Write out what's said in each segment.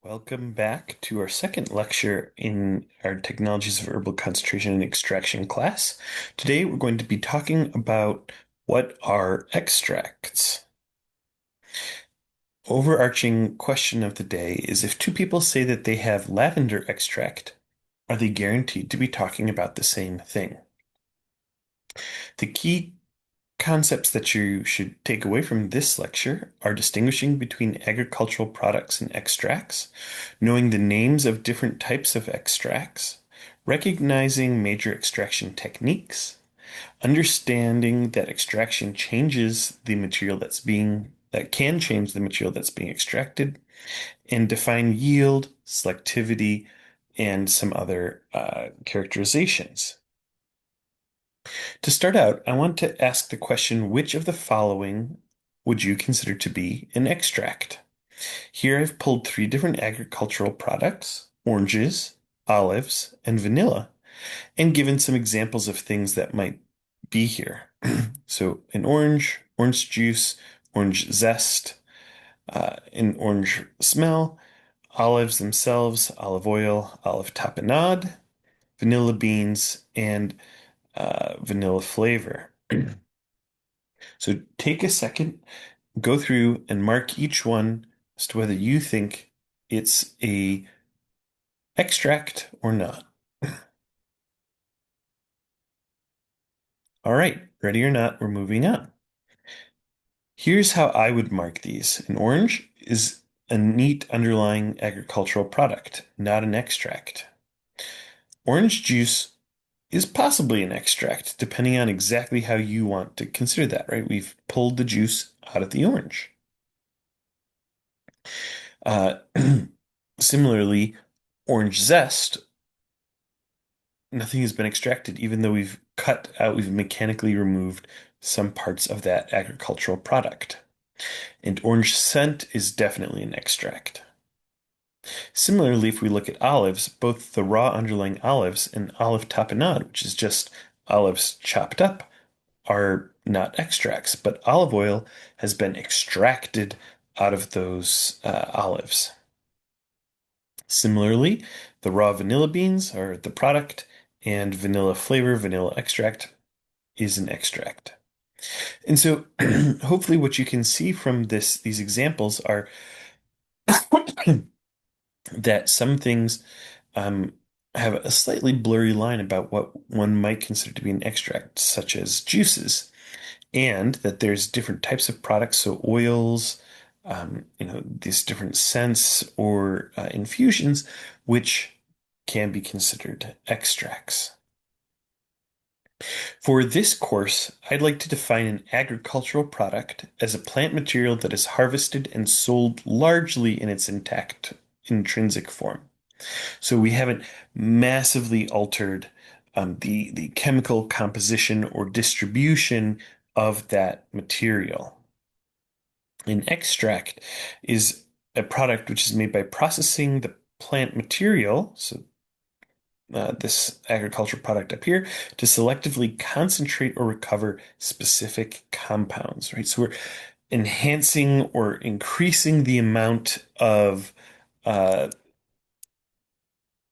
Welcome back to our second lecture in our Technologies of Herbal Concentration and Extraction class. Today we're going to be talking about what are extracts. Overarching question of the day is if two people say that they have lavender extract, are they guaranteed to be talking about the same thing? The key concepts that you should take away from this lecture are distinguishing between agricultural products and extracts, knowing the names of different types of extracts, recognizing major extraction techniques, understanding that extraction changes the material that can change the material that's being extracted, and define yield, selectivity, and some other characterizations. To start out, I want to ask the question, which of the following would you consider to be an extract? Here I've pulled three different agricultural products, oranges, olives, and vanilla, and given some examples of things that might be here. So an orange, orange juice, orange zest, an orange smell, olives themselves, olive oil, olive tapenade, vanilla beans, and vanilla flavor. So take a second, go through and mark each one as to whether you think it's a extract or not. All right, ready or not, we're moving on. Here's how I would mark these. An orange is a neat underlying agricultural product, not an extract. Orange juice is possibly an extract, depending on exactly how you want to consider that, right? We've pulled the juice out of the orange. Uh, Similarly, orange zest, nothing has been extracted, even though we've mechanically removed some parts of that agricultural product. And orange scent is definitely an extract. Similarly, if we look at olives, both the raw underlying olives and olive tapenade, which is just olives chopped up, are not extracts, but olive oil has been extracted out of those olives. Similarly, the raw vanilla beans are the product, and vanilla flavor, vanilla extract is an extract. And so, hopefully, what you can see from these examples are that some things um, have a slightly blurry line about what one might consider to be an extract, such as juices, and that there's different types of products, so oils, these different scents or infusions, which can be considered extracts. For this course, I'd like to define an agricultural product as a plant material that is harvested and sold largely in its intact intrinsic form. So we haven't massively altered the chemical composition or distribution of that material. An extract is a product which is made by processing the plant material, so this agricultural product up here, to selectively concentrate or recover specific compounds, right? So we're enhancing or increasing the amount uh,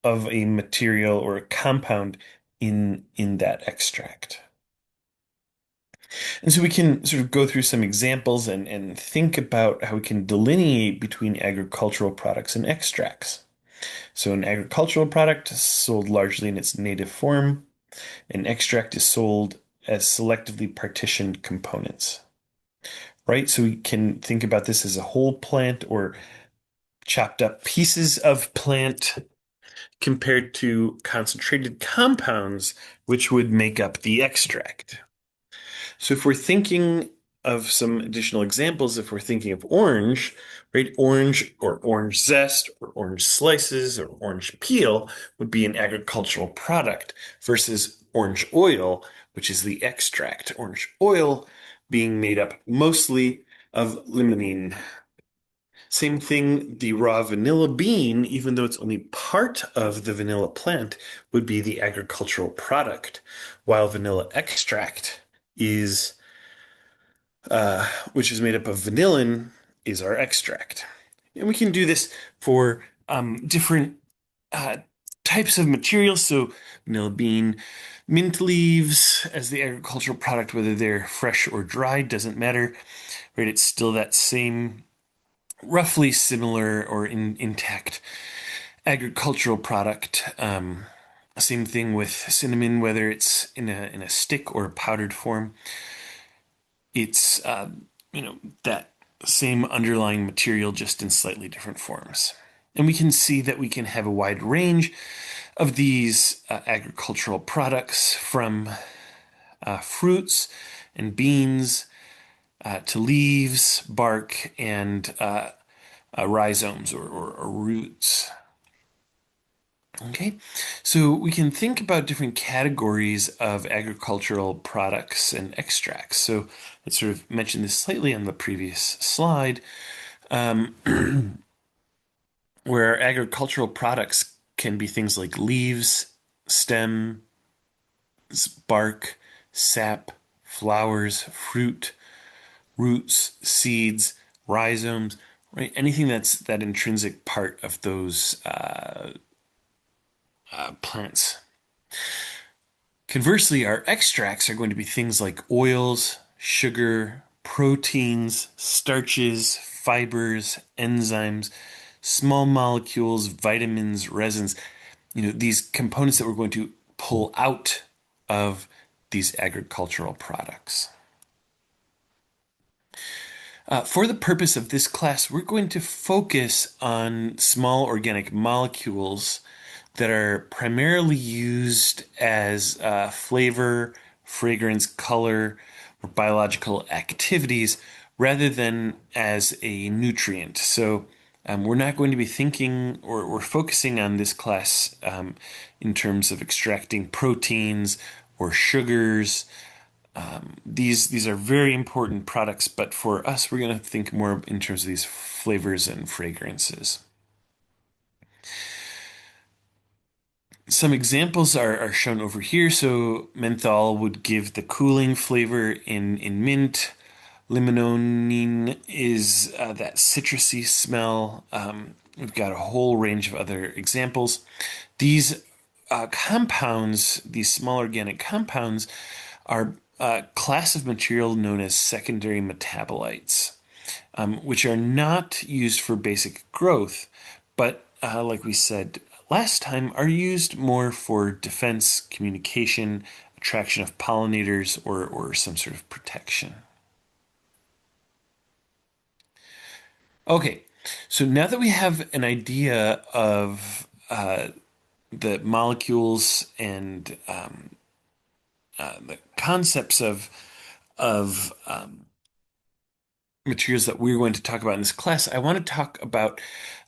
of a material or a compound in that extract. And so we can sort of go through some examples and think about how we can delineate between agricultural products and extracts. So an agricultural product is sold largely in its native form. An extract is sold as selectively partitioned components, right? So we can think about this as a whole plant or chopped up pieces of plant compared to concentrated compounds, which would make up the extract. So if we're thinking of some additional examples, if we're thinking of orange, right, orange or orange zest or orange slices or orange peel would be an agricultural product versus orange oil, which is the extract. Orange oil being made up mostly of limonene. Same thing, the raw vanilla bean, even though it's only part of the vanilla plant, would be the agricultural product, while vanilla extract is, which is made up of vanillin, is our extract. And we can do this for different uh, types of materials. So, vanilla bean, mint leaves as the agricultural product, whether they're fresh or dry, doesn't matter, right? It's still that same, roughly similar or intact agricultural product. Same thing with cinnamon, whether it's in a stick or a powdered form. It's that same underlying material, just in slightly different forms. And we can see that we can have a wide range of these agricultural products, from fruits and beans to leaves, bark, and rhizomes or roots. Okay, so we can think about different categories of agricultural products and extracts. So I sort of mentioned this slightly on the previous slide, um, where agricultural products can be things like leaves, stem, bark, sap, flowers, fruit, roots, seeds, rhizomes, right? Anything that's that intrinsic part of those plants. Conversely, our extracts are going to be things like oils, sugar, proteins, starches, fibers, enzymes, small molecules, vitamins, resins, these components that we're going to pull out of these agricultural products. For the purpose of this class, we're going to focus on small organic molecules that are primarily used as flavor, fragrance, color, or biological activities rather than as a nutrient. So we're not going to be thinking, or we're focusing on this class in terms of extracting proteins or sugars. These are very important products, but for us, we're going to think more in terms of these flavors and fragrances. Some examples are shown over here. So menthol would give the cooling flavor in mint. Limonene is that citrusy smell. We've got a whole range of other examples. These compounds, these small organic compounds, are a class of material known as secondary metabolites, which are not used for basic growth, but like we said last time, are used more for defense, communication, attraction of pollinators, or some sort of protection. Okay, so now that we have an idea of the molecules and the concepts of materials that we're going to talk about in this class, I want to talk about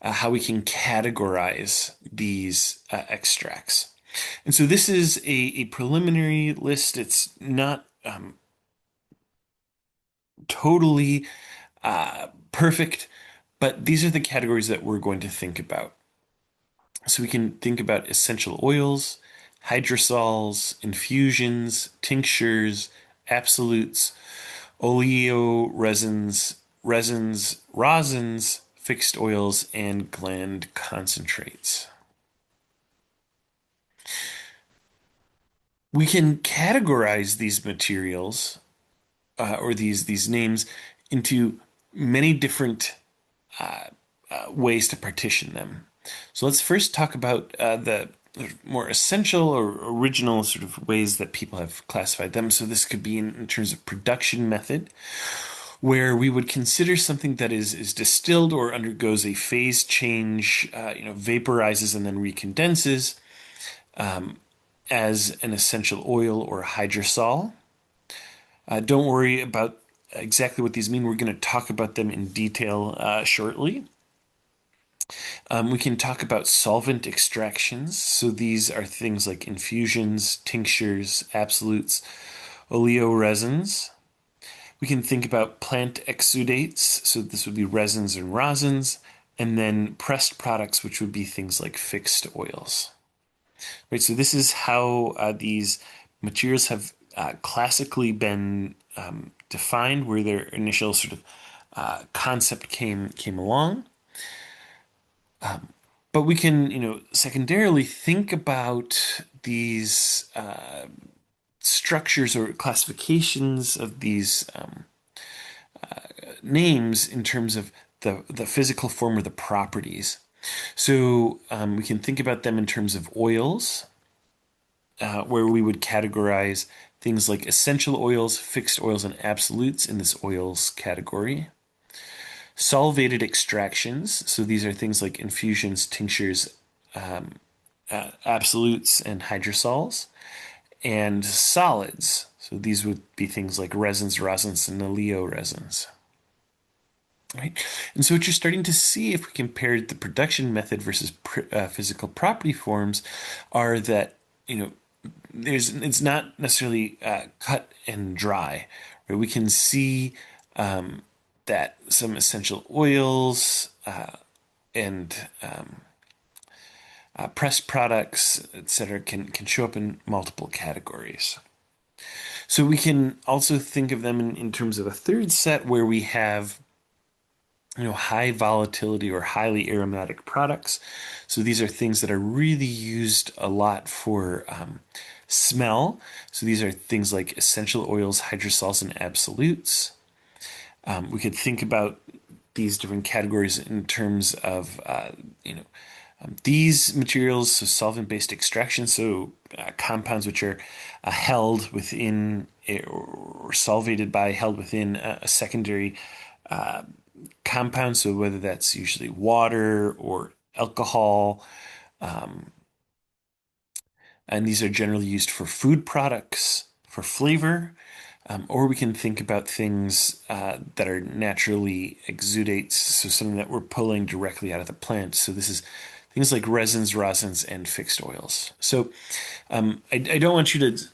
how we can categorize these extracts. And so this is a preliminary list. It's not totally perfect, but these are the categories that we're going to think about. So we can think about essential oils, hydrosols, infusions, tinctures, absolutes, oleoresins, resins, rosins, fixed oils, and gland concentrates. We can categorize these materials or these names into many different ways to partition them. So let's first talk about the more essential or original sort of ways that people have classified them. So this could be in terms of production method, where we would consider something that is distilled or undergoes a phase change, vaporizes and then recondenses, as an essential oil or hydrosol. Don't worry about exactly what these mean. We're going to talk about them in detail shortly. We can talk about solvent extractions. So these are things like infusions, tinctures, absolutes, oleoresins. We can think about plant exudates. So this would be resins and rosins. And then pressed products, which would be things like fixed oils. Right, so this is how these materials have classically been defined, where their initial sort of concept came along. But we can, secondarily think about these structures or classifications of these names in terms of the physical form or the properties. So we can think about them in terms of oils, where we would categorize things like essential oils, fixed oils, and absolutes in this oils category. Solvated extractions, so these are things like infusions, tinctures, absolutes, and hydrosols. And solids, so these would be things like resins, rosins, and oleoresins. Right. And so what you're starting to see if we compare the production method versus physical property forms are that, it's not necessarily cut and dry. Right? We can see that some essential oils and pressed products, etc., can show up in multiple categories. So we can also think of them in terms of a third set where we have high volatility or highly aromatic products. So these are things that are really used a lot for smell. So these are things like essential oils, hydrosols, and absolutes. We could think about these different categories in terms of, these materials, so solvent-based extraction, so compounds which are held within or solvated by, held within a secondary compound. So whether that's usually water or alcohol, and these are generally used for food products, for flavor, or we can think about things that are naturally exudates, so something that we're pulling directly out of the plant. So this is things like resins, rosins, and fixed oils. So I don't want you to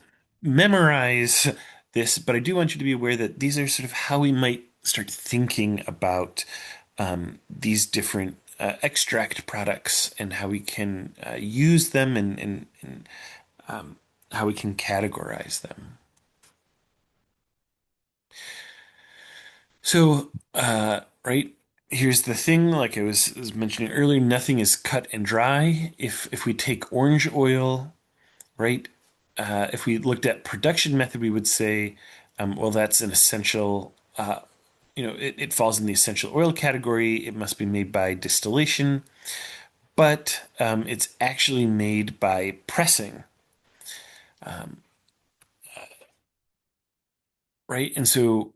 memorize this, but I do want you to be aware that these are sort of how we might start thinking about these different extract products and how we can use them and how we can categorize them. So, right, here's the thing, like I was mentioning earlier, nothing is cut and dry. If we take orange oil, right, if we looked at production method, we would say, well, that's an essential, it falls in the essential oil category. It must be made by distillation, but it's actually made by pressing, right? And so,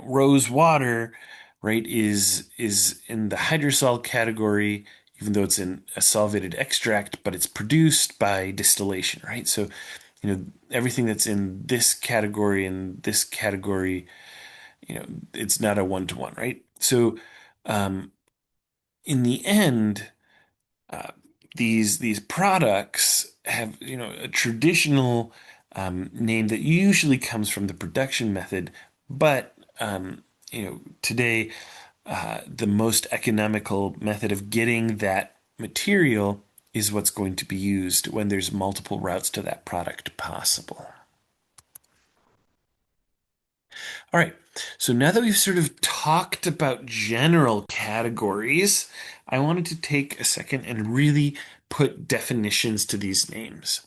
rose water, right, is in the hydrosol category, even though it's in a solvated extract, but it's produced by distillation, right? So, everything that's in this category and this category, it's not a one-to-one, right? So, in the end, uh, these products have a traditional name that usually comes from the production method, but today the most economical method of getting that material is what's going to be used when there's multiple routes to that product possible. All right, so now that we've sort of talked about general categories, I wanted to take a second and really put definitions to these names.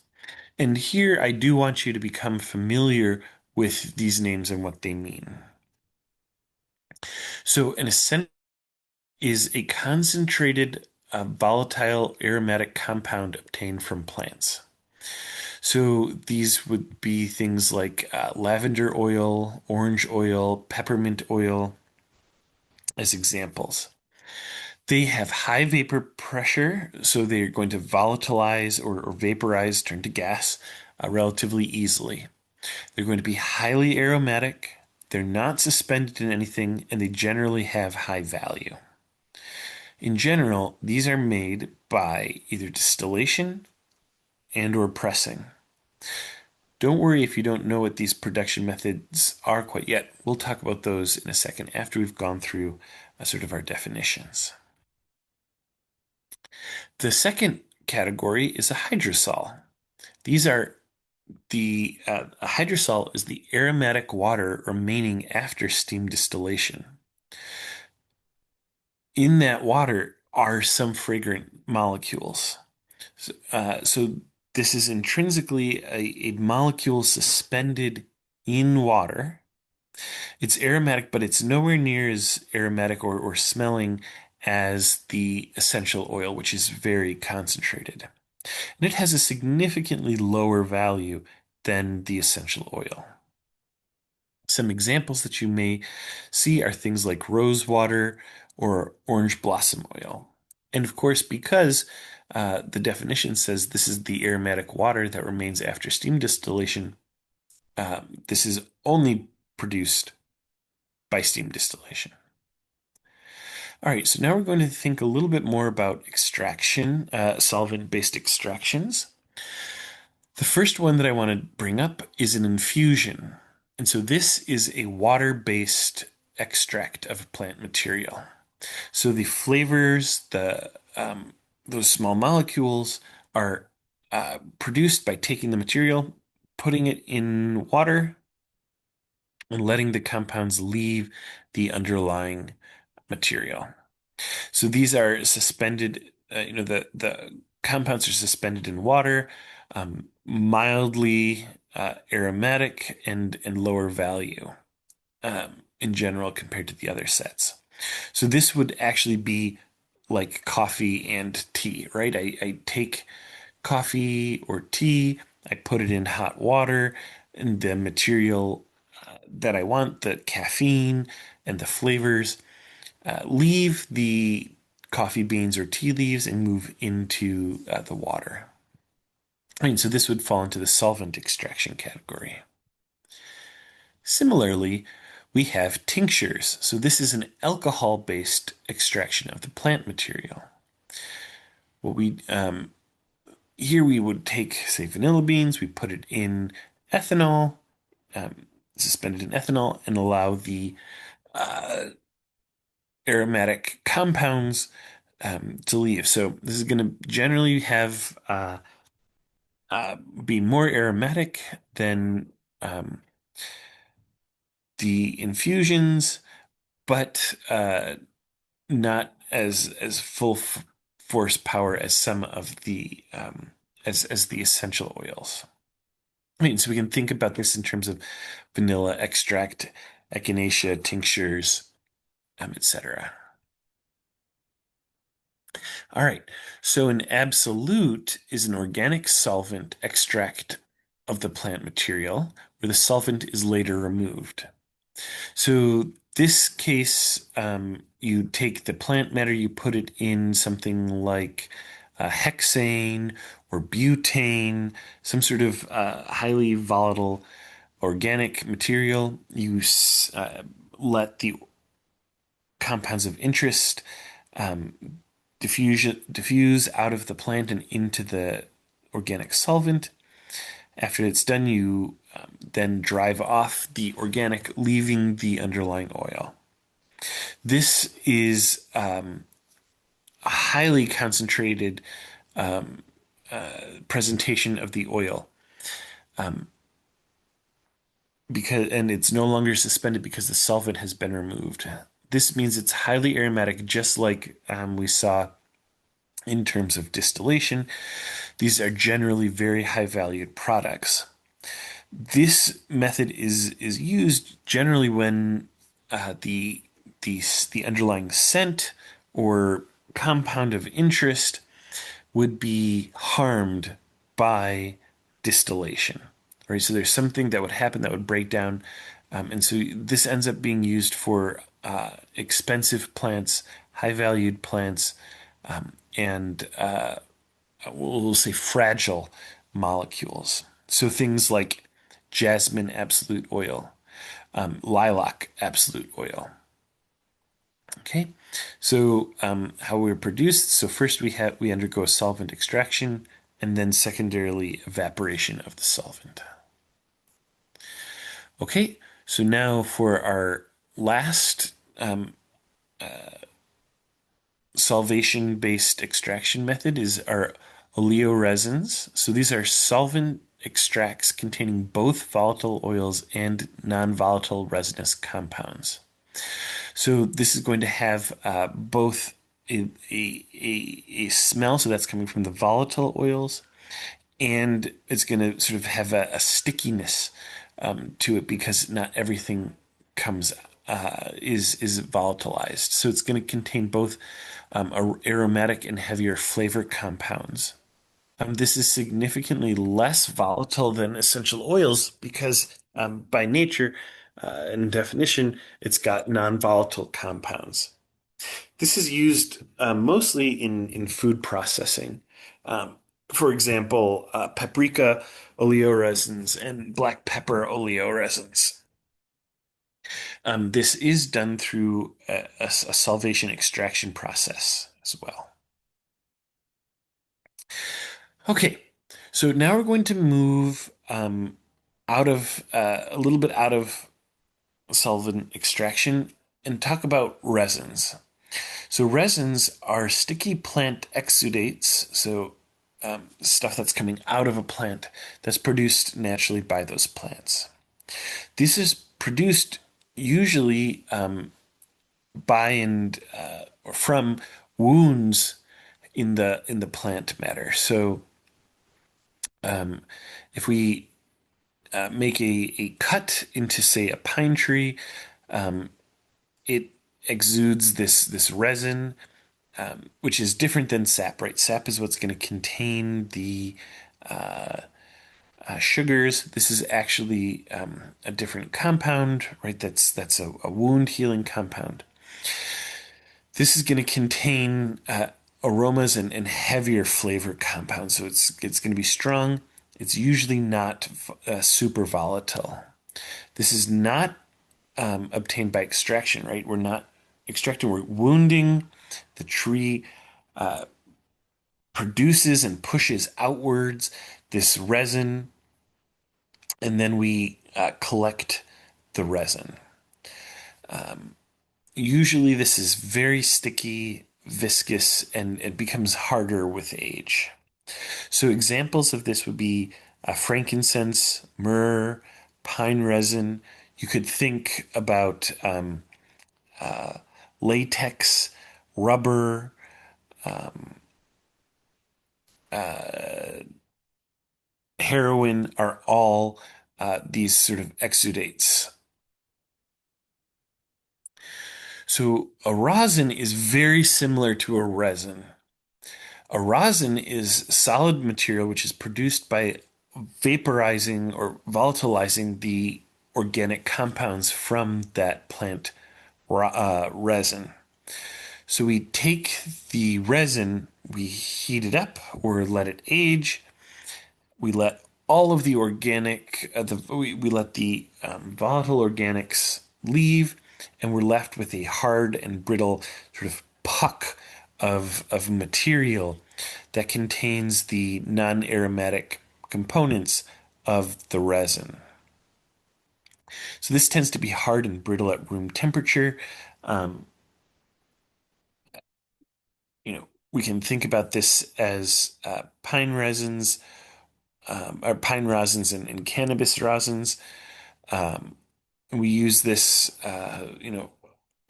And here I do want you to become familiar with these names and what they mean. So, an essential is a concentrated volatile aromatic compound obtained from plants. So, these would be things like lavender oil, orange oil, peppermint oil, as examples. They have high vapor pressure, so they're going to volatilize or vaporize, turn to gas relatively easily. They're going to be highly aromatic. They're not suspended in anything, and they generally have high value. In general, these are made by either distillation and or pressing. Don't worry if you don't know what these production methods are quite yet. We'll talk about those in a second after we've gone through sort of our definitions. The second category is a hydrosol. These are a hydrosol is the aromatic water remaining after steam distillation. In that water, are some fragrant molecules. So this is intrinsically a molecule suspended in water. It's aromatic, but it's nowhere near as aromatic or smelling as the essential oil, which is very concentrated. And it has a significantly lower value than the essential oil. Some examples that you may see are things like rose water or orange blossom oil. And of course, because the definition says this is the aromatic water that remains after steam distillation, this is only produced by steam distillation. All right, so now we're going to think a little bit more about extraction, solvent-based extractions. The first one that I want to bring up is an infusion. And so this is a water-based extract of a plant material. So the flavors, those small molecules are produced by taking the material, putting it in water, and letting the compounds leave the underlying material. So these are suspended, the compounds are suspended in water, mildly aromatic and lower value in general compared to the other sets. So this would actually be like coffee and tea, right? I take coffee or tea, I put it in hot water, and the material that I want, the caffeine and the flavors, leave the coffee beans or tea leaves and move into the water. So this would fall into the solvent extraction category. Similarly, we have tinctures. So this is an alcohol-based extraction of the plant material. What we here we would take, say, vanilla beans, we put it in ethanol, suspended in ethanol, and allow the aromatic compounds to leave. So this is going to generally have be more aromatic than the infusions, but not as full force power as some of the as the essential oils. So we can think about this in terms of vanilla extract, echinacea, tinctures, etc. All right. So an absolute is an organic solvent extract of the plant material where the solvent is later removed. So this case, you take the plant matter, you put it in something like hexane or butane, some sort of highly volatile organic material. You let the compounds of interest um, diffuse out of the plant and into the organic solvent. After it's done, you then drive off the organic, leaving the underlying oil. This is a highly concentrated presentation of the oil and it's no longer suspended because the solvent has been removed. This means it's highly aromatic, just like we saw in terms of distillation. These are generally very high valued products. This method is used generally when the underlying scent or compound of interest would be harmed by distillation. Right, so there's something that would happen that would break down, and so this ends up being used for expensive plants, high-valued plants, and we'll say fragile molecules. So things like jasmine absolute oil, lilac absolute oil. Okay, so how we're produced. So first we undergo a solvent extraction, and then secondarily evaporation of the solvent. Okay, so now for our last solvation-based extraction method is our oleoresins. So these are solvent extracts containing both volatile oils and non-volatile resinous compounds. So this is going to have both a smell, so that's coming from the volatile oils, and it's going to sort of have a stickiness to it because not everything comes is volatilized. So it's going to contain both aromatic and heavier flavor compounds. This is significantly less volatile than essential oils because by nature and definition, it's got non-volatile compounds. This is used mostly in food processing. Um, for example, paprika oleoresins and black pepper oleoresins. This is done through a solvation extraction process as well. Okay, so now we're going to move out of a little bit out of solvent extraction and talk about resins. So resins are sticky plant exudates, so stuff that's coming out of a plant that's produced naturally by those plants. This is produced usually by and or from wounds in the plant matter. So if we make a cut into, say, a pine tree, it exudes this resin, which is different than sap, right? Sap is what's going to contain the sugars. This is actually a different compound, right? That's a wound healing compound. This is going to contain aromas and heavier flavor compounds, so it's going to be strong. It's usually not super volatile. This is not obtained by extraction, right? We're not extracting, we're wounding. The tree produces and pushes outwards this resin, and then we collect the resin. Usually, this is very sticky, viscous, and it becomes harder with age. So, examples of this would be frankincense, myrrh, pine resin. You could think about latex, rubber, heroin are all these sort of exudates. So a rosin is very similar to a resin. A rosin is solid material which is produced by vaporizing or volatilizing the organic compounds from that plant resin. So we take the resin, we heat it up or let it age, we let all of the organic, we let the volatile organics leave, and we're left with a hard and brittle sort of puck of material that contains the non-aromatic components of the resin. So this tends to be hard and brittle at room temperature. Um, we can think about this as pine resins, or pine rosins and cannabis rosins. Um, we use this, in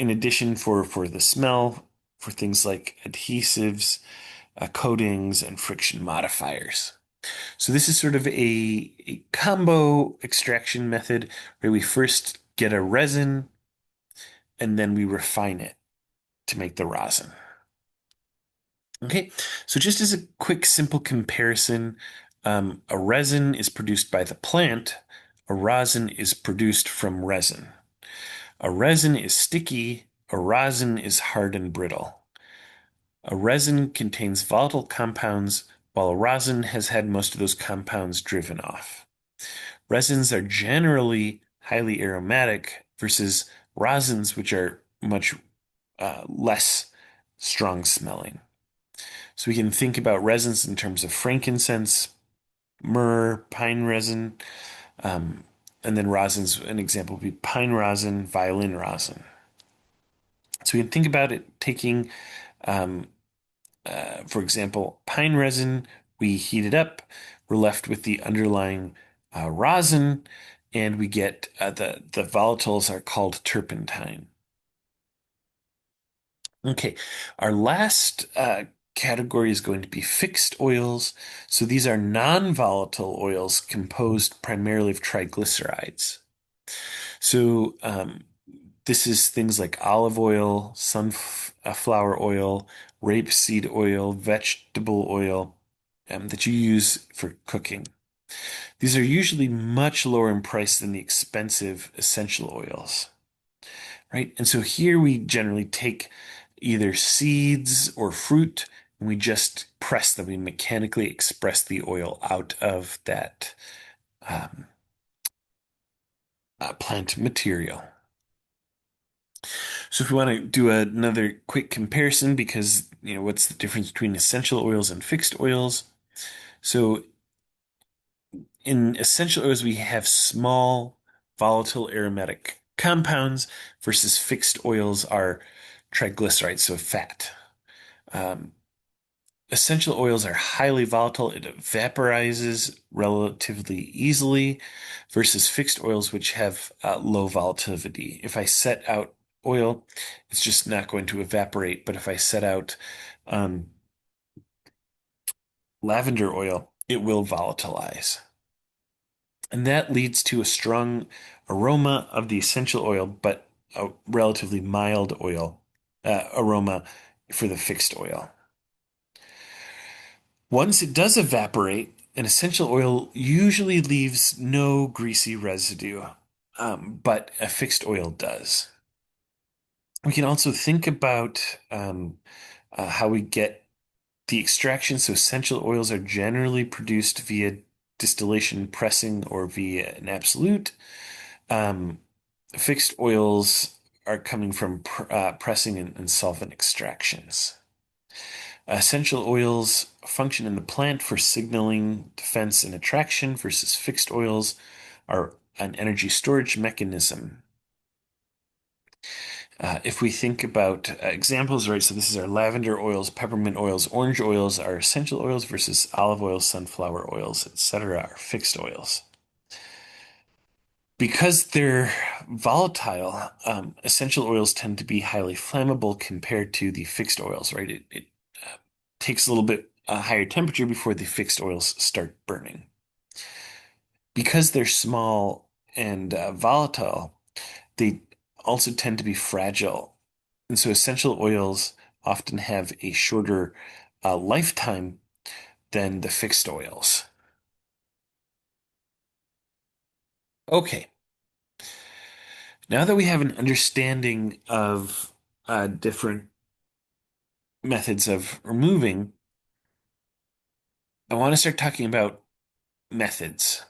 addition for the smell, for things like adhesives, coatings, and friction modifiers. So this is sort of a combo extraction method where we first get a resin and then we refine it to make the rosin. Okay, so just as a quick, simple comparison, a resin is produced by the plant, a rosin is produced from resin. A resin is sticky, a rosin is hard and brittle. A resin contains volatile compounds, while a rosin has had most of those compounds driven off. Resins are generally highly aromatic versus rosins, which are much less strong smelling. So we can think about resins in terms of frankincense, myrrh, pine resin, um, and then rosins. An example would be pine rosin, violin rosin. So we can think about it taking, um, for example, pine resin. We heat it up. We're left with the underlying rosin, and we get the volatiles are called turpentine. Okay, our last category is going to be fixed oils. So these are non-volatile oils composed primarily of triglycerides. So this is things like olive oil, sunflower oil, rapeseed oil, vegetable oil that you use for cooking. These are usually much lower in price than the expensive essential oils, right? And so here we generally take either seeds or fruit and we just press them. We mechanically express the oil out of that um, plant material. So if we want to do another quick comparison, because what's the difference between essential oils and fixed oils? So in essential oils, we have small volatile aromatic compounds versus fixed oils are triglycerides, so fat. Um, Essential oils are highly volatile. It vaporizes relatively easily versus fixed oils, which have low volatility. If I set out oil, it's just not going to evaporate. But if I set out um, lavender oil, it will volatilize. And that leads to a strong aroma of the essential oil, but a relatively mild oil aroma for the fixed oil. Once it does evaporate, an essential oil usually leaves no greasy residue, but a fixed oil does. We can also think about how we get the extraction. So, essential oils are generally produced via distillation, pressing, or via an absolute. Um, Fixed oils are coming from pressing and solvent extractions. Essential oils function in the plant for signaling, defense, and attraction versus fixed oils are an energy storage mechanism. If we think about examples, right, so this is our lavender oils, peppermint oils, orange oils are essential oils versus olive oils, sunflower oils, etc. are fixed oils. Because they're volatile, essential oils tend to be highly flammable compared to the fixed oils, right? It takes a little bit higher temperature before the fixed oils start burning. Because they're small and volatile, they also tend to be fragile. And so essential oils often have a shorter lifetime than the fixed oils. Okay, now that we have an understanding of different methods of removing, I want to start talking about methods.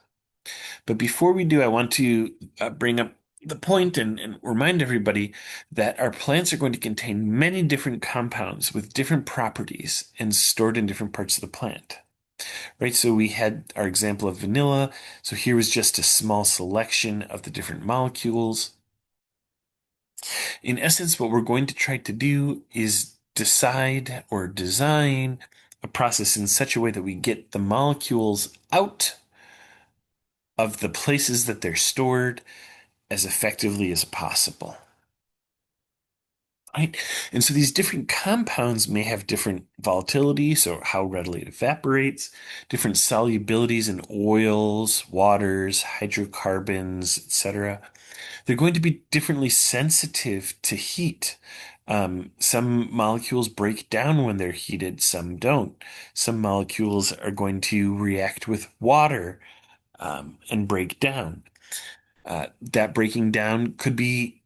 But before we do, I want to bring up the point and remind everybody that our plants are going to contain many different compounds with different properties and stored in different parts of the plant. Right, so we had our example of vanilla. So here was just a small selection of the different molecules. In essence, what we're going to try to do is decide or design a process in such a way that we get the molecules out of the places that they're stored as effectively as possible. Right? And so these different compounds may have different volatility, so how readily it evaporates, different solubilities in oils, waters, hydrocarbons, etc. They're going to be differently sensitive to heat. Some molecules break down when they're heated, some don't. Some molecules are going to react with water and break down. That breaking down could be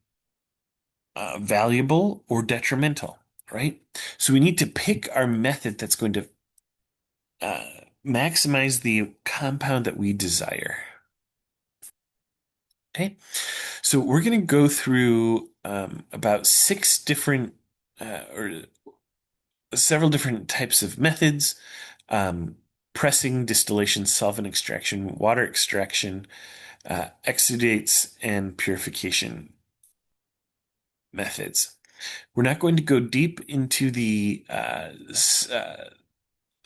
valuable or detrimental, right? So we need to pick our method that's going to uh, maximize the compound that we desire. Okay, so we're going to go through about six different or several different types of methods: pressing, distillation, solvent extraction, water extraction, exudates, and purification methods. We're not going to go deep into the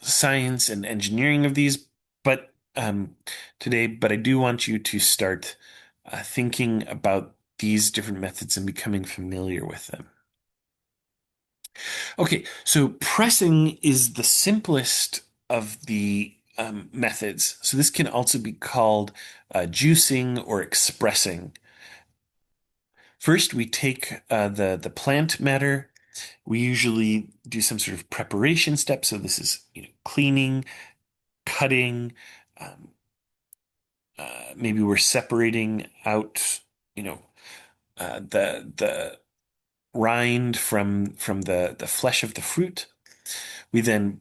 science and engineering of these, but today, but I do want you to start thinking about these different methods and becoming familiar with them. Okay, so pressing is the simplest of the methods. So this can also be called juicing or expressing. First, we take the plant matter. We usually do some sort of preparation step. So this is, cleaning, cutting. Um, Maybe we're separating out, you know, the rind from the flesh of the fruit. We then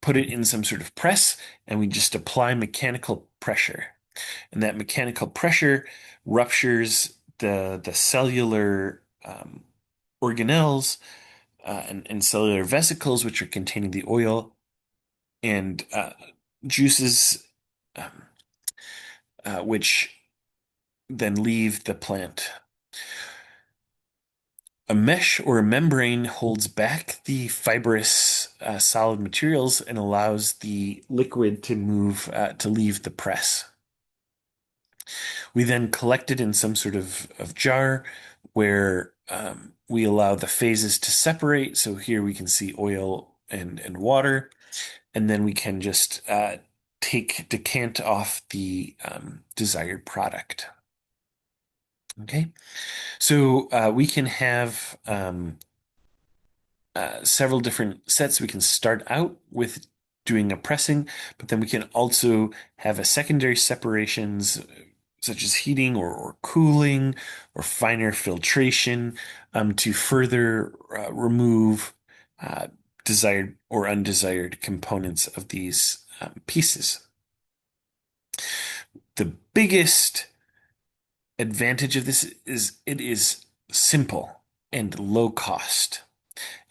put it in some sort of press, and we just apply mechanical pressure. And that mechanical pressure ruptures the cellular organelles and cellular vesicles, which are containing the oil, and juices, um, which then leave the plant. A mesh or a membrane holds back the fibrous solid materials and allows the liquid to move to leave the press. We then collect it in some sort of jar where we allow the phases to separate. So here we can see oil and water, and then we can just decant off the desired product. Okay, so we can have several different sets. We can start out with doing a pressing, but then we can also have a secondary separations such as heating or cooling or finer filtration to further remove uh, desired or undesired components of these pieces. The biggest advantage of this is it is simple and low cost.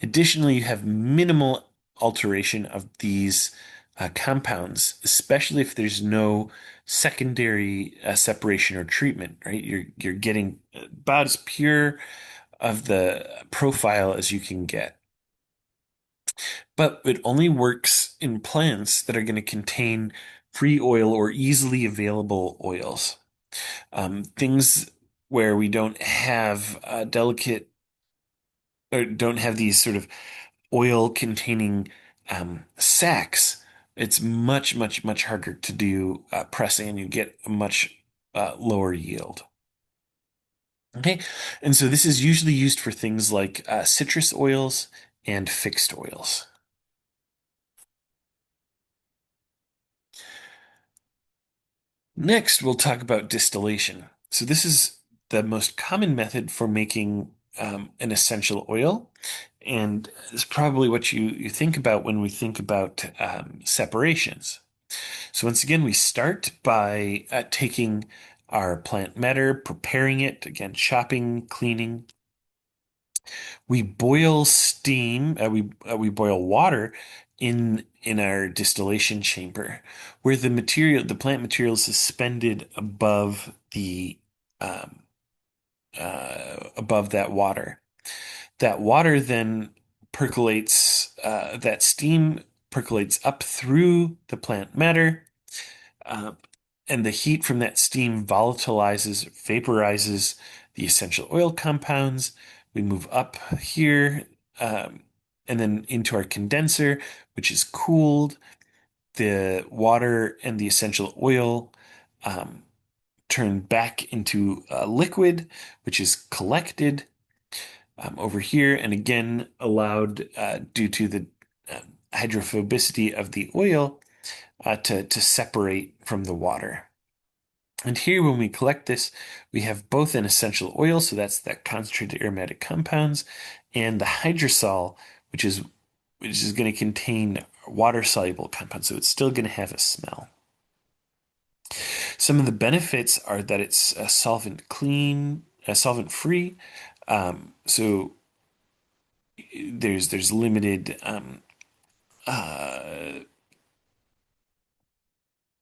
Additionally, you have minimal alteration of these compounds, especially if there's no secondary separation or treatment, right? You're getting about as pure of the profile as you can get. But it only works in plants that are going to contain free oil or easily available oils. Things where we don't have delicate or don't have these sort of oil containing sacs, it's much, much, much harder to do pressing and you get a much lower yield. Okay. And so this is usually used for things like citrus oils and fixed oils. Next, we'll talk about distillation. So this is the most common method for making an essential oil. And it's probably what you think about when we think about separations. So once again, we start by taking our plant matter, preparing it, again, chopping, cleaning. We boil steam, we boil water in our distillation chamber, where the plant material is suspended um, above that water. That water then that steam percolates up through the plant matter, uh, and the heat from that steam vaporizes the essential oil compounds. We move up here, um, and then into our condenser, which is cooled. The water and the essential oil um, turn back into a liquid, which is collected over here, and again allowed due to the hydrophobicity of the oil to separate from the water. And here, when we collect this, we have both an essential oil, so that's that concentrated aromatic compounds, and the hydrosol, which is going to contain water soluble compounds, so it's still going to have a smell. Some of the benefits are that it's solvent free. So there's limited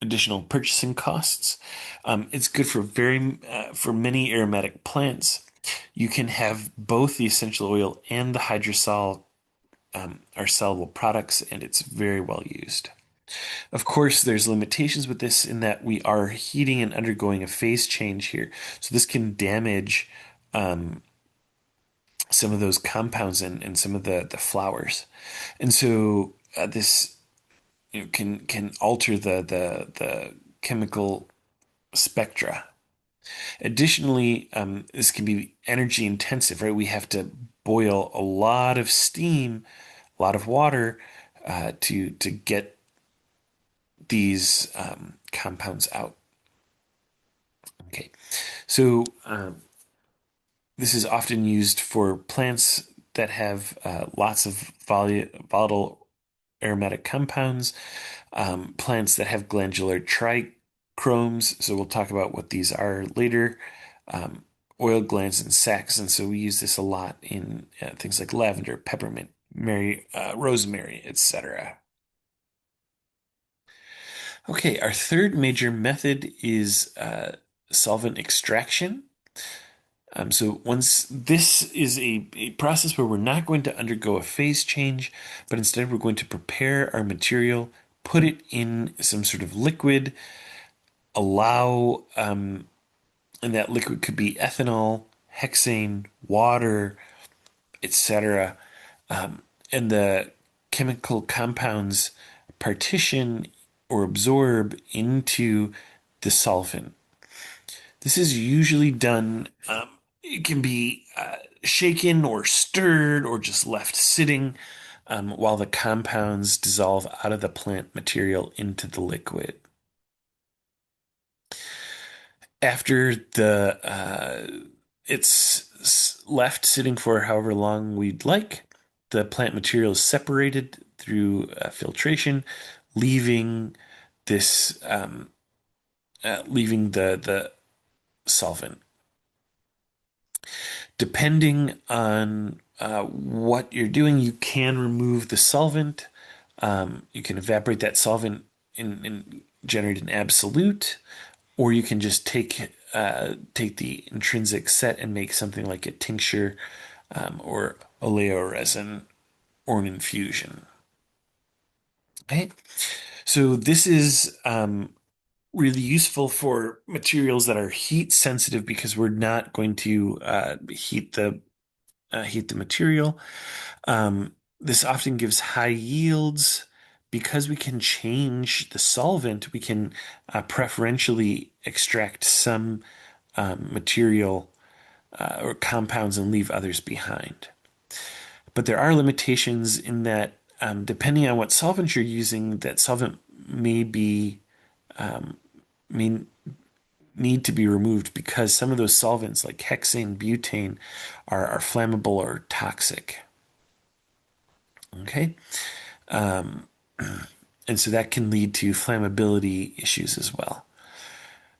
additional purchasing costs. It's good for many aromatic plants. You can have both the essential oil and the hydrosol are soluble products, and it's very well used. Of course, there's limitations with this in that we are heating and undergoing a phase change here. So this can damage some of those compounds in some of the flowers. And so this can alter the chemical spectra. Additionally, this can be energy intensive, right? We have to boil a lot of steam, a lot of water to get these compounds out. Okay, so this is often used for plants that have lots of volatile aromatic compounds, plants that have glandular trichromes. So we'll talk about what these are later. Um, Oil glands and sacs, and so we use this a lot in things like lavender, peppermint, rosemary, etc. Okay, our third major method is solvent extraction. So once this is a process where we're not going to undergo a phase change, but instead we're going to prepare our material, put it in some sort of liquid, allow, and that liquid could be ethanol, hexane, water, etc. And the chemical compounds partition or absorb into the solvent. This is usually done, it can be shaken or stirred or just left sitting while the compounds dissolve out of the plant material into the liquid. After the it's left sitting for however long we'd like, the plant material is separated through filtration, leaving this leaving the solvent. Depending on what you're doing, you can remove the solvent. You can evaporate that solvent and generate an absolute, or you can just take the intrinsic set and make something like a tincture or oleoresin or an infusion. Okay, so this is really useful for materials that are heat sensitive because we're not going to heat the material. This often gives high yields because we can change the solvent. We can preferentially extract some material or compounds and leave others behind. But there are limitations in that, depending on what solvent you're using, that solvent may be may need to be removed because some of those solvents, like hexane, butane, are flammable or toxic. Okay. And so that can lead to flammability issues as well.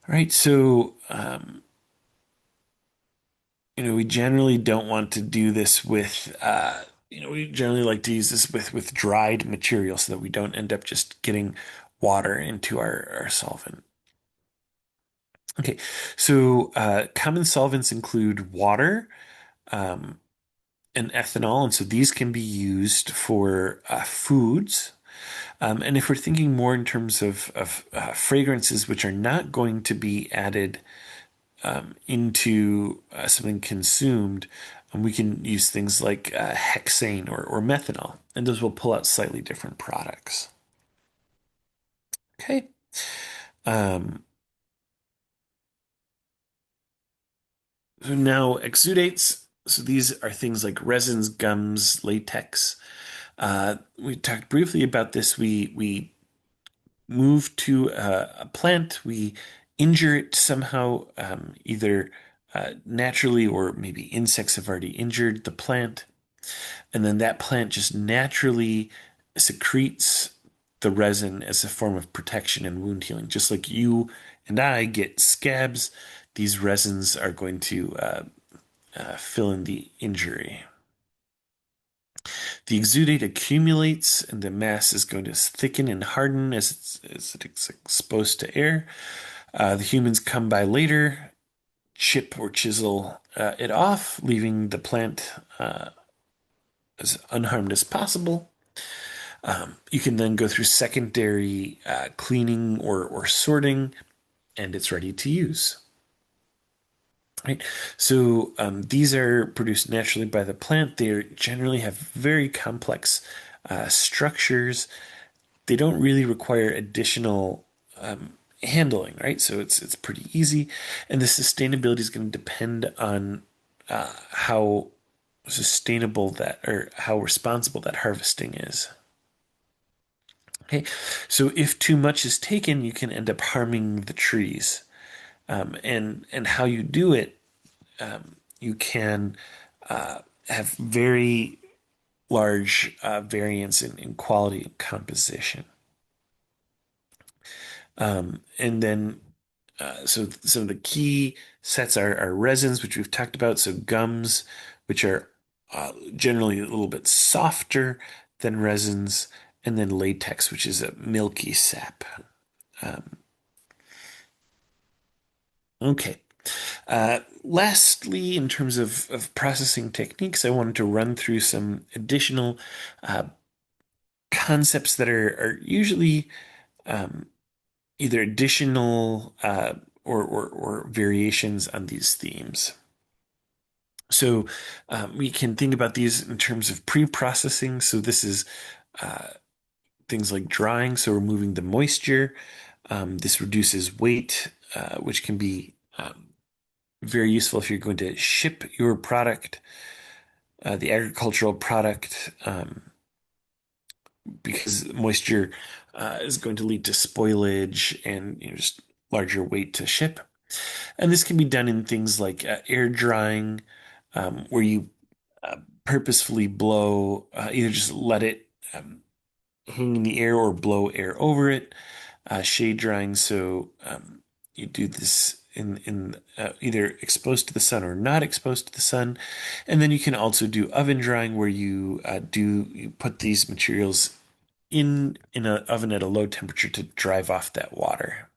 All right. So, we generally don't want to do this with, we generally like to use this with dried material so that we don't end up just getting water into our solvent. Okay. So, common solvents include water, and ethanol. And so these can be used for foods. And if we're thinking more in terms of fragrances, which are not going to be added into something consumed, we can use things like hexane or methanol, and those will pull out slightly different products. Okay. Um, so now exudates. So these are things like resins, gums, latex. We talked briefly about this. We move to a plant, we injure it somehow, either naturally or maybe insects have already injured the plant, and then that plant just naturally secretes the resin as a form of protection and wound healing. Just like you and I get scabs, these resins are going to fill in the injury. The exudate accumulates and the mass is going to thicken and harden as it's exposed to air. The humans come by later, chip or chisel it off, leaving the plant as unharmed as possible. You can then go through secondary cleaning or sorting, and it's ready to use. right? So these are produced naturally by the plant. They generally have very complex structures. They don't really require additional handling, right? So it's pretty easy, and the sustainability is going to depend on how sustainable that or how responsible that harvesting is. Okay, so if too much is taken, you can end up harming the trees, and how you do it, you can have very large variance in quality and composition. And then, so some of the key sets are resins, which we've talked about. So gums, which are generally a little bit softer than resins, and then latex, which is a milky sap. Okay. Lastly, in terms of processing techniques, I wanted to run through some additional uh, concepts that are usually either additional or variations on these themes. So we can think about these in terms of pre-processing. So this is things like drying, so removing the moisture. This reduces weight, which can be very useful if you're going to ship your product, the agricultural product, because moisture is going to lead to spoilage and just larger weight to ship. And this can be done in things like air drying, where you uh, purposefully blow, either just let it hang in the air or blow air over it. Shade drying, so you do this in either exposed to the sun or not exposed to the sun. And then you can also do oven drying, where you put these materials in an oven at a low temperature to drive off that water.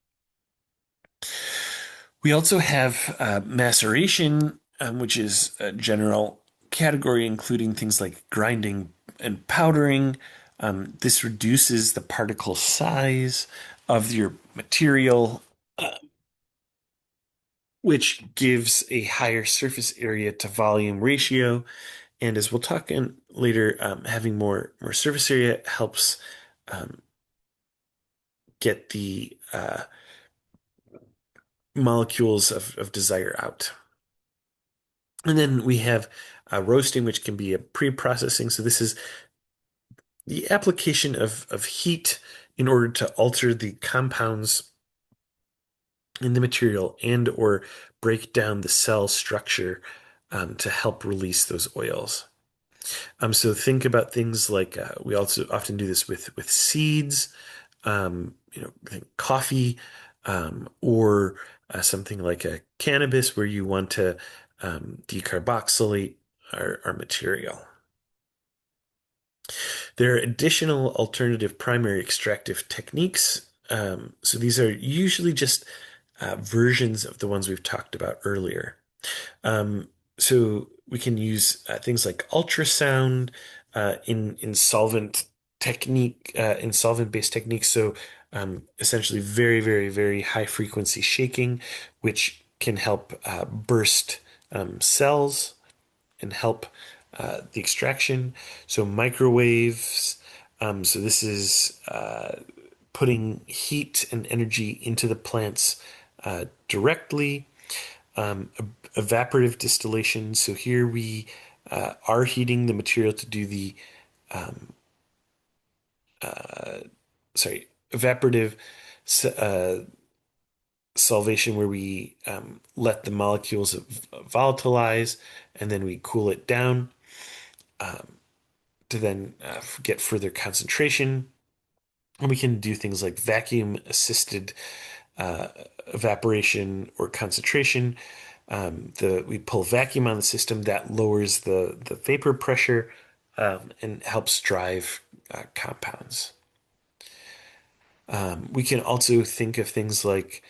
We also have maceration, which is a general category including things like grinding and powdering. This reduces the particle size of your material, which gives a higher surface area to volume ratio. And as we'll talk in later, having more surface area helps um, get the molecules of desire out. And then we have roasting, which can be a pre-processing. So this is the application of heat in order to alter the compounds in the material and or break down the cell structure to help release those oils. So think about things like we also often do this with seeds, think coffee, or something like a cannabis where you want to decarboxylate our material. There are additional alternative primary extractive techniques. So these are usually just versions of the ones we've talked about earlier. Um, so we can use things like ultrasound in solvent-based techniques. So essentially, very, very, very high frequency shaking, which can help burst cells and help the extraction. So microwaves. So this is putting heat and energy into the plants directly. Evaporative distillation. So here we are heating the material to do the evaporative uh, solvation, where we let the molecules volatilize and then we cool it down to then get further concentration. And we can do things like vacuum assisted uh, evaporation or concentration. We pull vacuum on the system that lowers the vapor pressure and helps drive compounds. We can also think of things like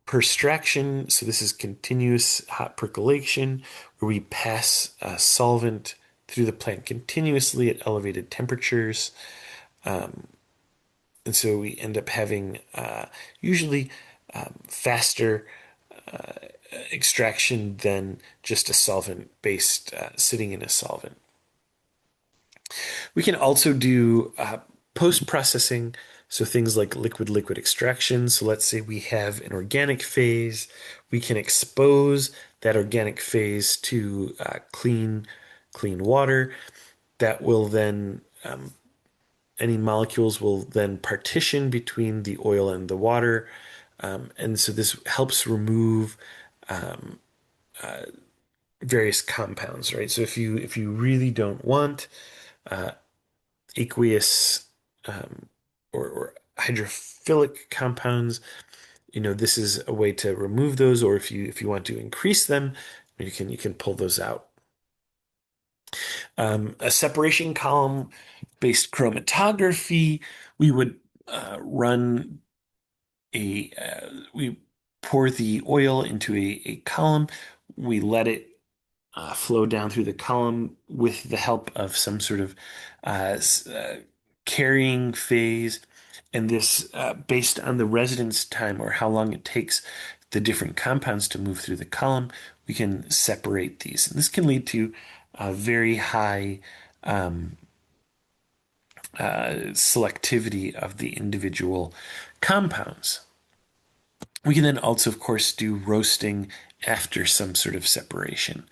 perstraction. So this is continuous hot percolation, where we pass a solvent through the plant continuously at elevated temperatures. And so we end up having usually faster extraction than just a solvent based sitting in a solvent. We can also do post processing, so things like liquid extraction. So let's say we have an organic phase, we can expose that organic phase to clean water that will then any molecules will then partition between the oil and the water. And so this helps remove various compounds, right? So if you really don't want aqueous or hydrophilic compounds, this is a way to remove those. Or if you want to increase them, you can pull those out. A separation column based chromatography, we would run we pour the oil into a column. We let it flow down through the column with the help of some sort of carrying phase. And this, based on the residence time or how long it takes the different compounds to move through the column, we can separate these. And this can lead to very high selectivity of the individual compounds. We can then also, of course, do roasting after some sort of separation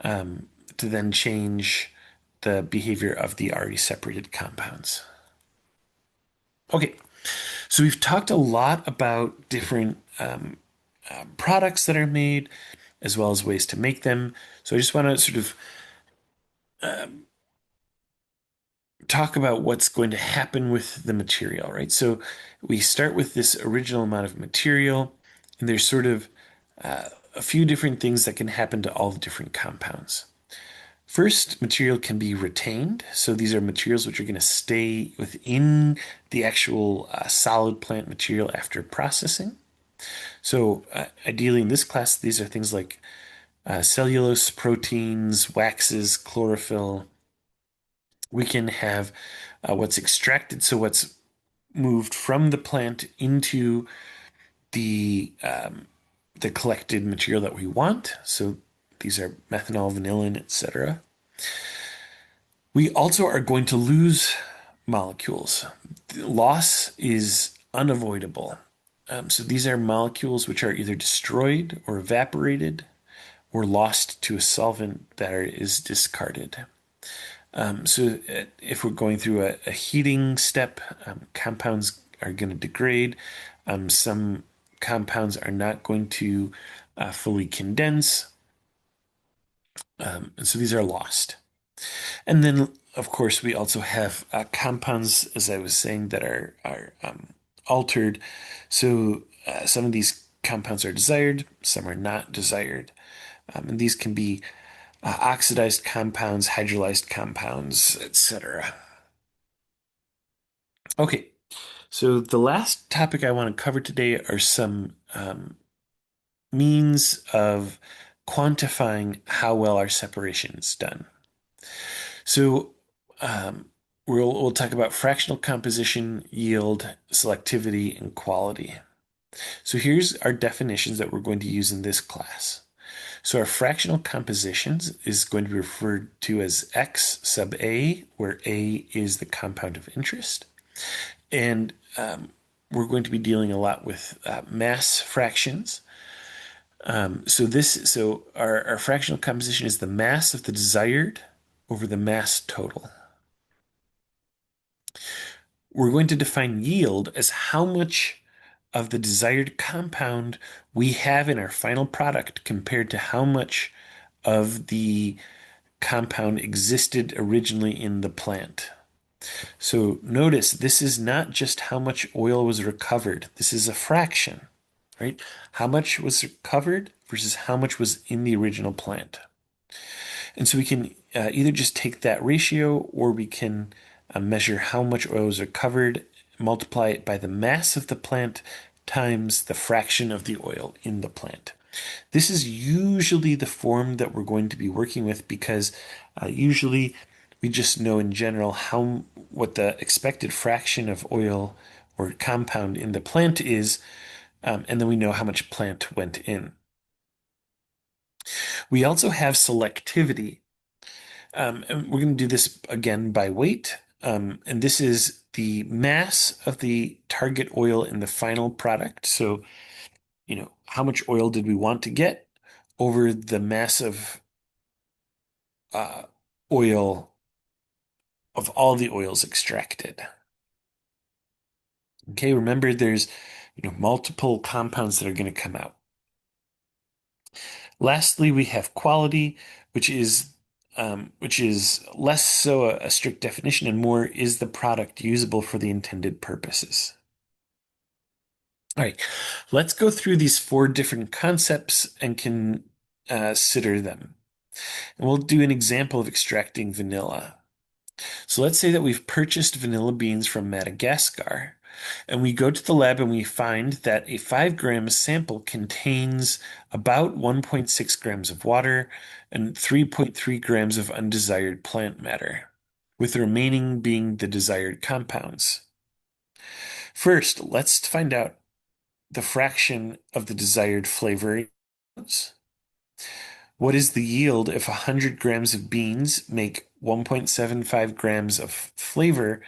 to then change the behavior of the already separated compounds. Okay, so we've talked a lot about different products that are made as well as ways to make them. So I just want to sort of talk about what's going to happen with the material, right? So we start with this original amount of material, and there's sort of a few different things that can happen to all the different compounds. First, material can be retained. So these are materials which are going to stay within the actual solid plant material after processing. So ideally in this class, these are things like cellulose, proteins, waxes, chlorophyll. We can have what's extracted, so what's moved from the plant into the collected material that we want. So these are methanol, vanillin, etc. We also are going to lose molecules. The loss is unavoidable. So these are molecules which are either destroyed or evaporated or lost to a solvent that is discarded. So if we're going through a heating step, compounds are going to degrade. Some compounds are not going to fully condense. And so these are lost. And then, of course, we also have compounds, as I was saying, that are altered. So some of these compounds are desired, some are not desired. And these can be oxidized compounds, hydrolyzed compounds, etc. Okay, so the last topic I want to cover today are some means of quantifying how well our separation is done. So we'll talk about fractional composition, yield, selectivity, and quality. So here's our definitions that we're going to use in this class. So our fractional compositions is going to be referred to as X sub A, where A is the compound of interest. And we're going to be dealing a lot with mass fractions. So our fractional composition is the mass of the desired over the mass total. We're going to define yield as how much of the desired compound we have in our final product compared to how much of the compound existed originally in the plant. So notice this is not just how much oil was recovered. This is a fraction, right? How much was recovered versus how much was in the original plant. And so we can either just take that ratio or we can measure how much oil was recovered, multiply it by the mass of the plant times the fraction of the oil in the plant. This is usually the form that we're going to be working with because usually we just know in general what the expected fraction of oil or compound in the plant is, and then we know how much plant went in. We also have selectivity. And we're going to do this again by weight. And this is the mass of the target oil in the final product. So, how much oil did we want to get over the mass of uh, oil of all the oils extracted. Okay, remember there's multiple compounds that are going to come out. Lastly, we have quality, which is less so a strict definition and more is the product usable for the intended purposes. All right, let's go through these four different concepts and consider them. And we'll do an example of extracting vanilla. So let's say that we've purchased vanilla beans from Madagascar, and we go to the lab and we find that a 5 gram sample contains about 1.6 grams of water and 3.3 grams of undesired plant matter, with the remaining being the desired compounds. First, let's find out the fraction of the desired flavor. What is the yield if 100 grams of beans make 1.75 grams of flavor,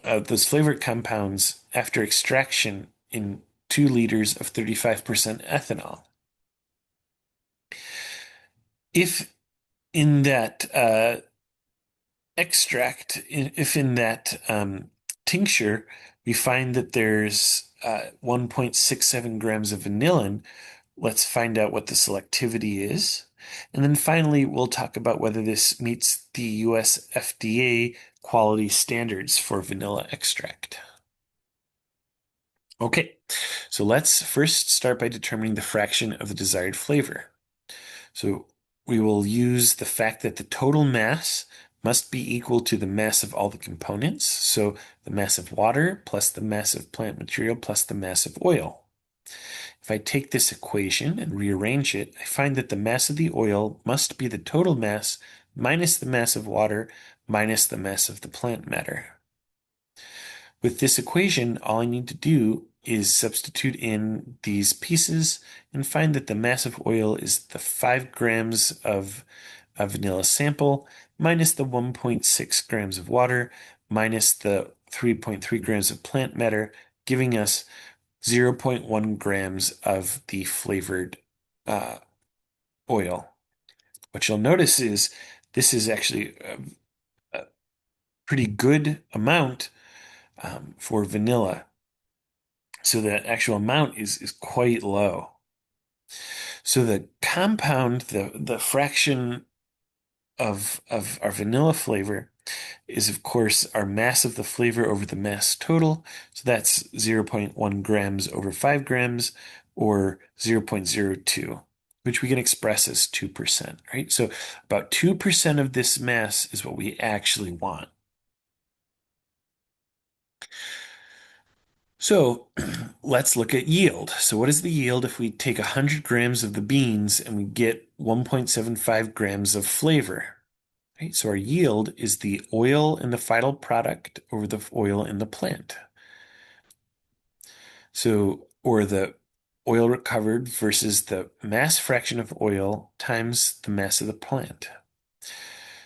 those flavor compounds after extraction in 2 liters of 35% ethanol? If in that if in that tincture, we find that there's 1.67 grams of vanillin, let's find out what the selectivity is. And then finally, we'll talk about whether this meets the US FDA quality standards for vanilla extract. Okay, so let's first start by determining the fraction of the desired flavor. So we will use the fact that the total mass must be equal to the mass of all the components. So the mass of water plus the mass of plant material plus the mass of oil. If I take this equation and rearrange it, I find that the mass of the oil must be the total mass minus the mass of water minus the mass of the plant matter. With this equation, all I need to do is substitute in these pieces and find that the mass of oil is the 5 grams of a vanilla sample minus the 1.6 grams of water minus the 3.3 grams of plant matter, giving us 0.1 grams of the flavored uh, oil. What you'll notice is this is actually a pretty good amount for vanilla. So the actual amount is quite low. So the compound, the fraction of our vanilla flavor is, of course, our mass of the flavor over the mass total. So that's 0.1 grams over 5 grams or 0.02, which we can express as 2%, right? So about 2% of this mass is what we actually want. So let's look at yield. So what is the yield if we take 100 grams of the beans and we get 1.75 grams of flavor? Right? So our yield is the oil in the final product over the oil in the plant. So, or the oil recovered versus the mass fraction of oil times the mass of the plant.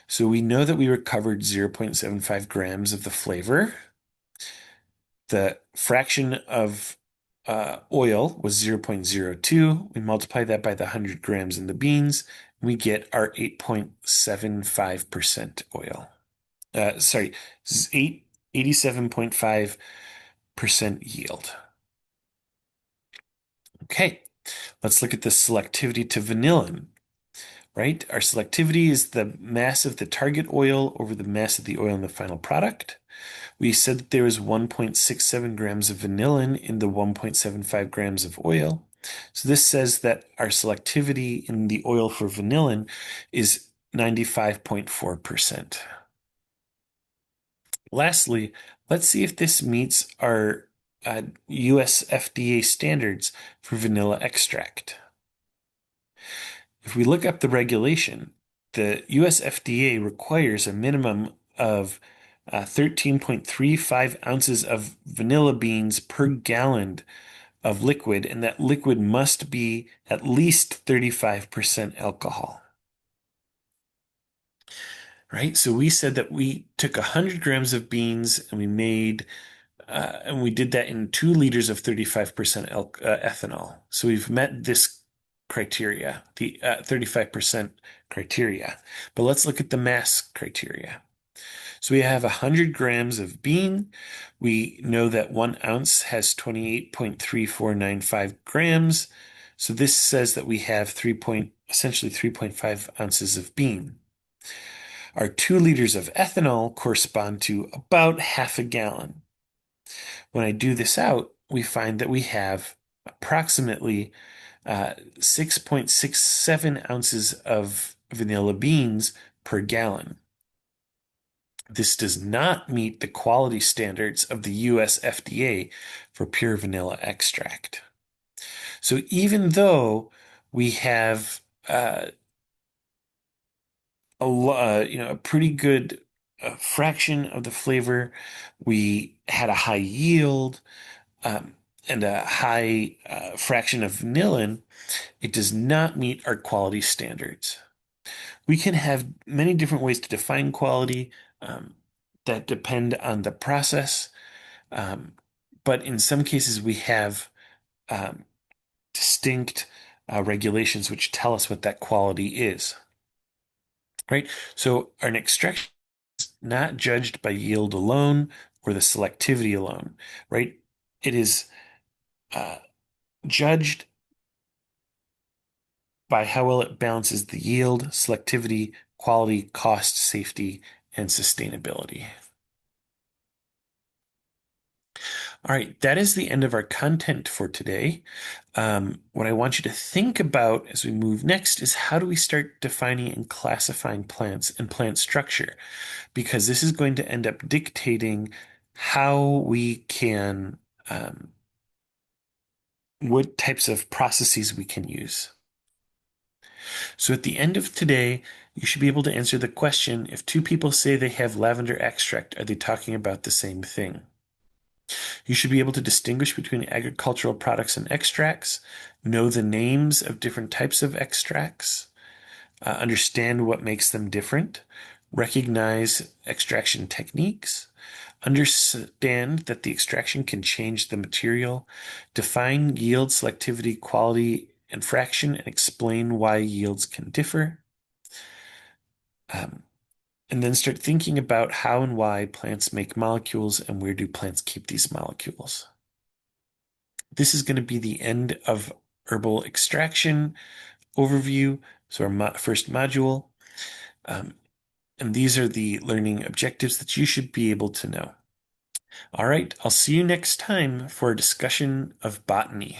So we know that we recovered 0.75 grams of the flavor. The fraction of oil was 0.02. We multiply that by the 100 grams in the beans. We get our 8.75% oil. Sorry, 87.5% yield. Okay, let's look at the selectivity to vanillin, right? Our selectivity is the mass of the target oil over the mass of the oil in the final product. We said that there was 1.67 grams of vanillin in the 1.75 grams of oil. So this says that our selectivity in the oil for vanillin is 95.4%. Lastly, let's see if this meets our US FDA standards for vanilla extract. If we look up the regulation, the US FDA requires a minimum of 13.35 ounces of vanilla beans per gallon of liquid, and that liquid must be at least 35% alcohol. Right? So we said that we took 100 grams of beans and and we did that in 2 liters of 35% ethanol. So we've met this criteria, the 35% criteria. But let's look at the mass criteria. So we have 100 grams of bean. We know that 1 ounce has 28.3495 grams. So this says that we have essentially 3.5 ounces of bean. Our 2 liters of ethanol correspond to about half a gallon. When I do this out, we find that we have approximately 6.67 ounces of vanilla beans per gallon. This does not meet the quality standards of the US FDA for pure vanilla extract. So even though we have a pretty good fraction of the flavor, we had a high yield, um, and a high fraction of vanillin, it does not meet our quality standards. We can have many different ways to define quality um, that depend on the process, um, but in some cases we have um, distinct regulations which tell us what that quality is. Right? So an extraction is not judged by yield alone or the selectivity alone, right? It is uh, judged by how well it balances the yield, selectivity, quality, cost, safety, and sustainability. All right, that is the end of our content for today. What I want you to think about as we move next is how do we start defining and classifying plants and plant structure? Because this is going to end up dictating how we can, what types of processes we can use. So at the end of today, you should be able to answer the question, if two people say they have lavender extract, are they talking about the same thing? You should be able to distinguish between agricultural products and extracts, know the names of different types of extracts, understand what makes them different, recognize extraction techniques, understand that the extraction can change the material, define yield, selectivity, quality, and fraction, and explain why yields can differ. And then start thinking about how and why plants make molecules and where do plants keep these molecules. This is going to be the end of herbal extraction overview, so our first module. Um, and these are the learning objectives that you should be able to know. All right, I'll see you next time for a discussion of botany.